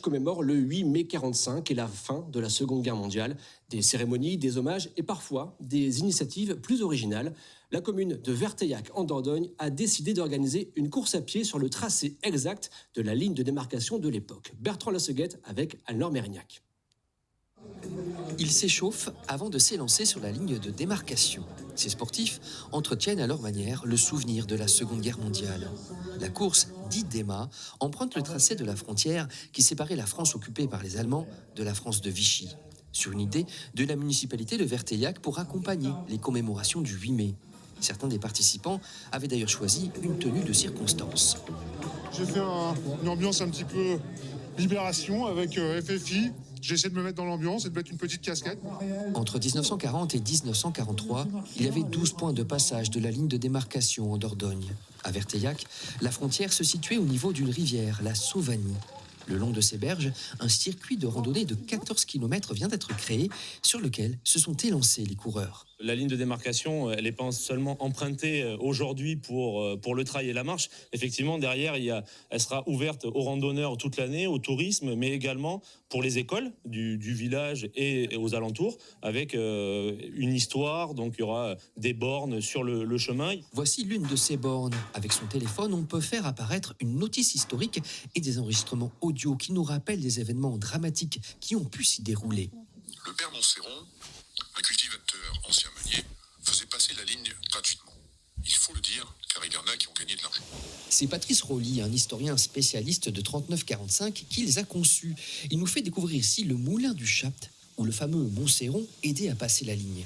commémore le 8 mai 45 et la fin de la Seconde Guerre mondiale. Des cérémonies, des hommages et parfois des initiatives plus originales. La commune de Verteillac en Dordogne a décidé d'organiser une course à pied sur le tracé exact de la ligne de démarcation de l'époque. Bertrand Lasseguette avec Anne-Laure Mérignac. Ils s'échauffent avant de s'élancer sur la ligne de démarcation. Ces sportifs entretiennent à leur manière le souvenir de la Seconde Guerre mondiale. La course, dite d'Ema, emprunte le tracé de la frontière qui séparait la France occupée par les Allemands de la France de Vichy, sur une idée de la municipalité de Verteillac pour accompagner les commémorations du 8 mai. Certains des participants avaient d'ailleurs choisi une tenue de circonstance. J'ai fait une ambiance un petit peu libération avec FFI. J'ai essayé de me mettre dans l'ambiance et de mettre une petite casquette. Entre 1940 et 1943, il y avait 12 points de passage de la ligne de démarcation en Dordogne. À Verteillac, la frontière se situait au niveau d'une rivière, la Sauvanie. Le long de ces berges, un circuit de randonnée de 14 km vient d'être créé, sur lequel se sont élancés les coureurs. La ligne de démarcation, elle n'est pas seulement empruntée aujourd'hui pour le trail et la marche. Effectivement, derrière, elle sera ouverte aux randonneurs toute l'année, au tourisme, mais également pour les écoles du village et aux alentours, avec une histoire. Donc, il y aura des bornes sur le chemin. Voici l'une de ces bornes. Avec son téléphone, on peut faire apparaître une notice historique et des enregistrements audio qui nous rappellent des événements dramatiques qui ont pu s'y dérouler. Le père Montserron, un cultivateur ancien meunier, faisait passer la ligne gratuitement. Il faut le dire, car il y en a qui ont gagné de l'argent. C'est Patrice Rolly, un historien spécialiste de 39-45, qui les a conçus. Il nous fait découvrir ici le moulin du Chapt, où le fameux Montserron aidait à passer la ligne.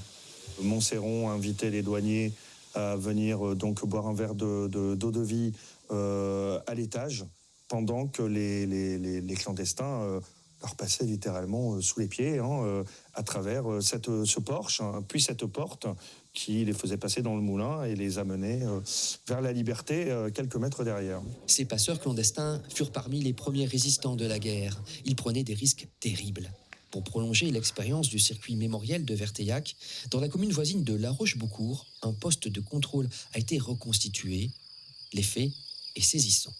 Montserron invitait les douaniers à venir donc boire un verre d'eau de vie à l'étage, pendant que les clandestins leur passaient littéralement sous les pieds à travers ce porche, puis cette porte qui les faisait passer dans le moulin et les amenait vers la liberté quelques mètres derrière. Ces passeurs clandestins furent parmi les premiers résistants de la guerre. Ils prenaient des risques terribles. Pour prolonger l'expérience du circuit mémoriel de Verteillac, dans la commune voisine de La Roche-Beaucourt, un poste de contrôle a été reconstitué. L'effet est saisissant.